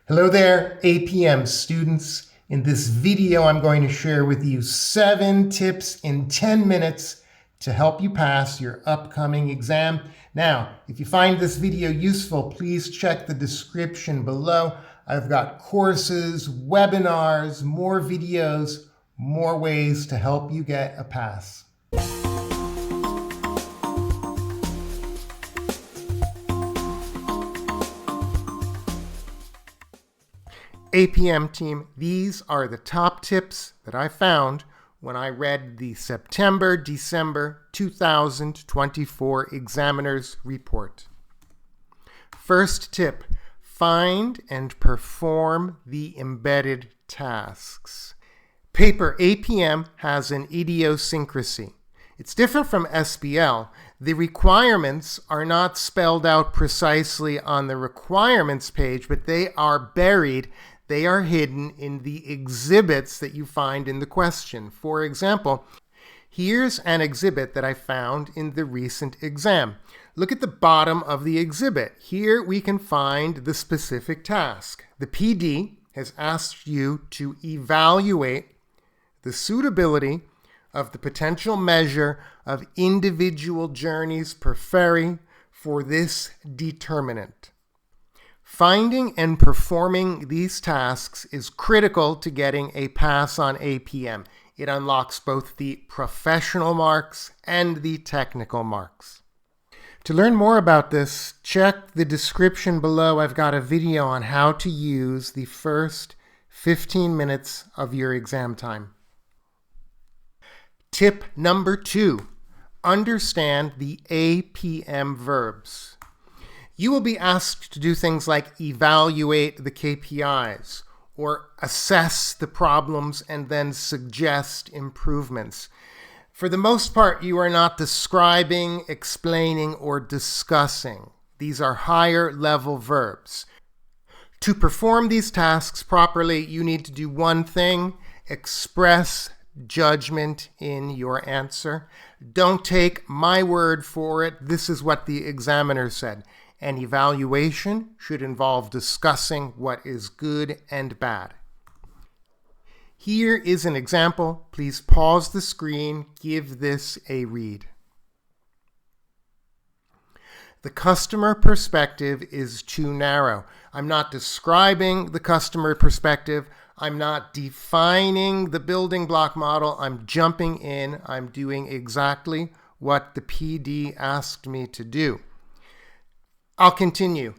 Hello there, APM students. In this video, I'm going to share with you 7 tips in 10 minutes to help you pass your upcoming exam. Now, if you find this video useful, please check the description below. I've got courses, webinars, more videos, more ways to help you get a pass. APM team, these are the top tips that I found when I read the September-December 2024 Examiner's Report. First tip, find and perform the embedded tasks. Paper APM has an idiosyncrasy. It's different from SBL. The requirements are not spelled out precisely on the requirements page, but they are buried. They are hidden in the exhibits that you find in the question. For example, here's an exhibit that I found in the recent exam. Look at the bottom of the exhibit. Here we can find the specific task. The PD has asked you to evaluate the suitability of the potential measure of individual journeys per ferry for this determinant. Finding and performing these tasks is critical to getting a pass on APM. It unlocks both the professional marks and the technical marks. To learn more about this, check the description below. I've got a video on how to use the first 15 minutes of your exam time. Tip number 2, understand the APM verbs. You will be asked to do things like evaluate the KPIs or assess the problems and then suggest improvements. For the most part, you are not describing, explaining, or discussing. These are higher level verbs. To perform these tasks properly, you need to do one thing: express judgment in your answer. Don't take my word for it. This is what the examiner said. An evaluation should involve discussing what is good and bad. Here is an example. Please pause the screen. Give this a read. The customer perspective is too narrow. I'm not describing the customer perspective. I'm not defining the building block model. I'm jumping in. I'm doing exactly what the PD asked me to do. I'll continue.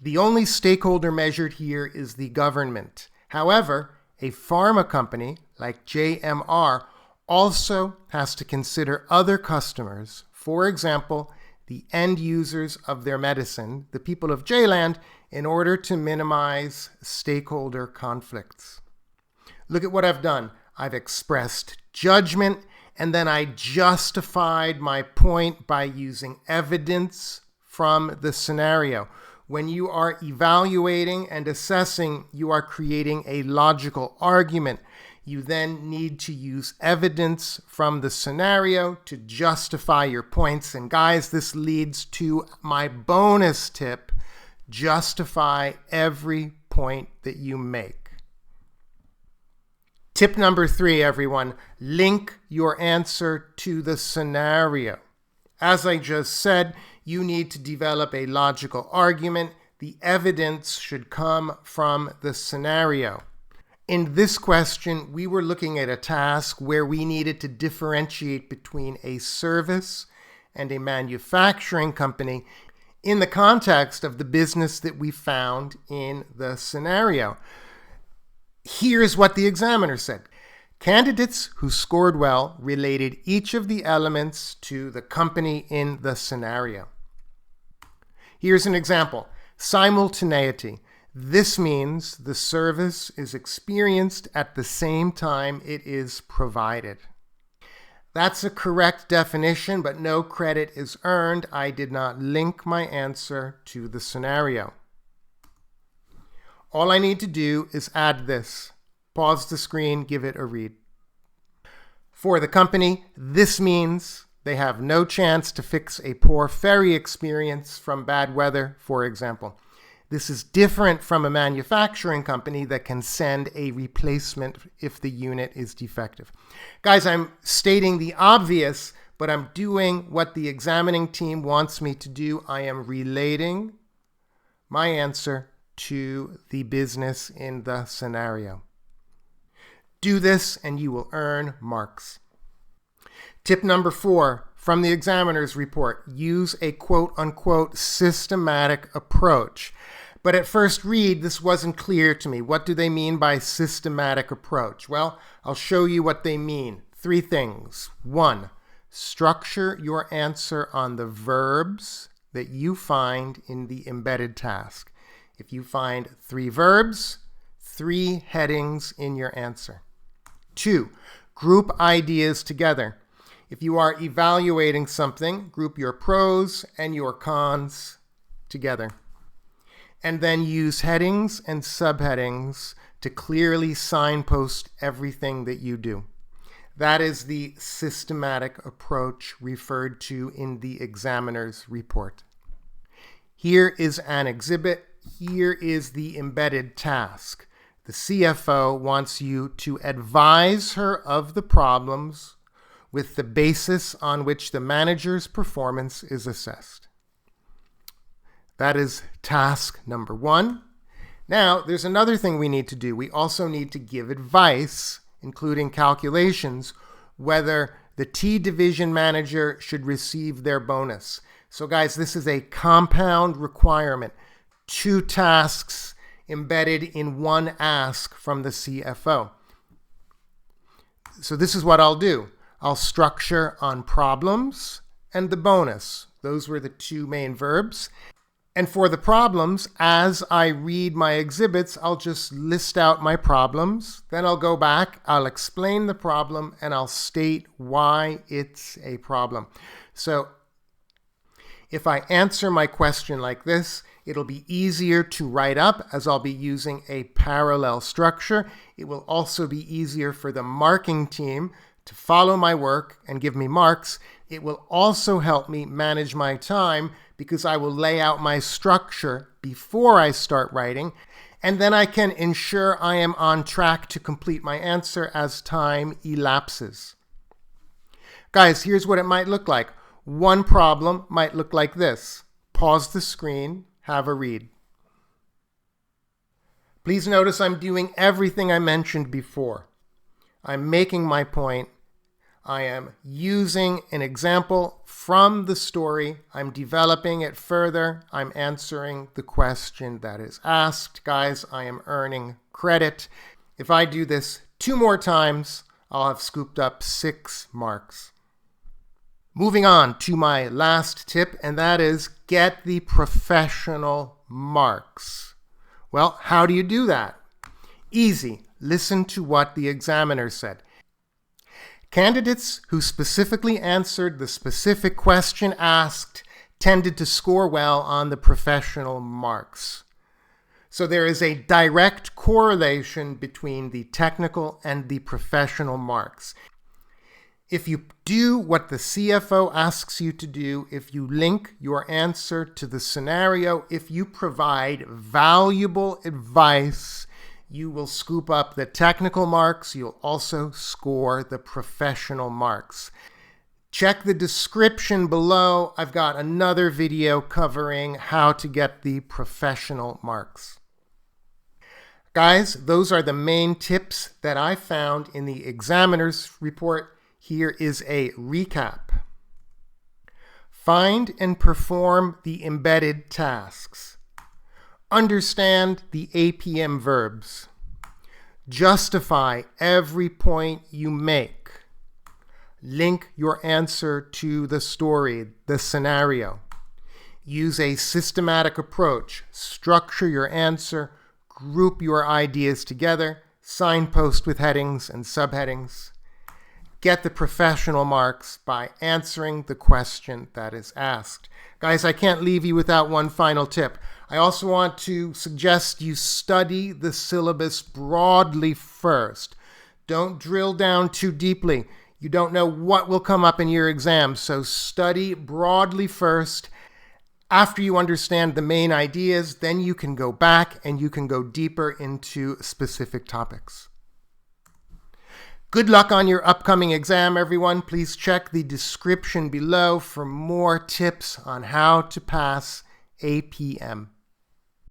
The only stakeholder measured here is the government. However, a pharma company like JMR also has to consider other customers, for example, the end users of their medicine, the people of J-Land, in order to minimize stakeholder conflicts. Look at what I've done. I've expressed judgment, and then I justified my point by using evidence from the scenario. When you are evaluating and assessing, you are creating a logical argument. You then need to use evidence from the scenario to justify your points. And guys, this leads to my bonus tip: justify every point that you make. Tip number 3, everyone, link your answer to the scenario. As I just said, you need to develop a logical argument. The evidence should come from the scenario. In this question, we were looking at a task where we needed to differentiate between a service and a manufacturing company in the context of the business that we found in the scenario. Here's what the examiner said. Candidates who scored well related each of the elements to the company in the scenario. Here's an example. Simultaneity. This means the service is experienced at the same time it is provided. That's a correct definition, but no credit is earned. I did not link my answer to the scenario. All I need to do is add this. Pause the screen, give it a read. For the company, this means they have no chance to fix a poor ferry experience from bad weather, for example. This is different from a manufacturing company that can send a replacement if the unit is defective. Guys, I'm stating the obvious, but I'm doing what the examining team wants me to do. I am relating my answer to the business in the scenario. Do this and you will earn marks. Tip number 4 from the examiner's report: use a quote-unquote systematic approach. But at first read, this wasn't clear to me. What do they mean by systematic approach? Well, I'll show you what they mean. 3 things. 1, structure your answer on the verbs that you find in the embedded task. If you find 3 verbs, 3 headings in your answer. 2, group ideas together. If you are evaluating something, group your pros and your cons together. And then use headings and subheadings to clearly signpost everything that you do. That is the systematic approach referred to in the examiner's report. Here is an exhibit. Here is the embedded task. The CFO wants you to advise her of the problems with the basis on which the manager's performance is assessed. That is task number 1. Now, there's another thing we need to do. We also need to give advice, including calculations, whether the T division manager should receive their bonus. So guys, this is a compound requirement. 2 tasks embedded in 1 ask from the CFO. So this is what I'll do. I'll structure on problems and the bonus. Those were the 2 main verbs. And for the problems, as I read my exhibits, I'll just list out my problems. Then I'll go back, I'll explain the problem, and I'll state why it's a problem. So if I answer my question like this, it'll be easier to write up as I'll be using a parallel structure. It will also be easier for the marking team to follow my work and give me marks. It will also help me manage my time because I will lay out my structure before I start writing, and then I can ensure I am on track to complete my answer as time elapses. Guys, here's what it might look like. 1 problem might look like this. Pause the screen, have a read. Please notice I'm doing everything I mentioned before. I'm making my point. I am using an example from the story. I'm developing it further. I'm answering the question that is asked. Guys, I am earning credit. If I do this 2 more times, I'll have scooped up 6 marks. Moving on to my last tip, and that is get the professional marks. Well, how do you do that? Easy. Listen to what the examiner said. Candidates who specifically answered the specific question asked tended to score well on the professional marks. So there is a direct correlation between the technical and the professional marks. If you do what the CFO asks you to do, if you link your answer to the scenario, if you provide valuable advice, you will scoop up the technical marks. You'll also score the professional marks. Check the description below. I've got another video covering how to get the professional marks. Guys, those are the main tips that I found in the examiner's report. Here is a recap. Find and perform the embedded tasks. Understand the APM verbs. Justify every point you make. Link your answer to the story, the scenario. Use a systematic approach. Structure your answer. Group your ideas together. Signpost with headings and subheadings. Get the professional marks by answering the question that is asked. Guys, I can't leave you without one final tip. I also want to suggest you study the syllabus broadly first. Don't drill down too deeply. You don't know what will come up in your exam, so study broadly first. After you understand the main ideas, then you can go back and you can go deeper into specific topics. Good luck on your upcoming exam, everyone. Please check the description below for more tips on how to pass APM.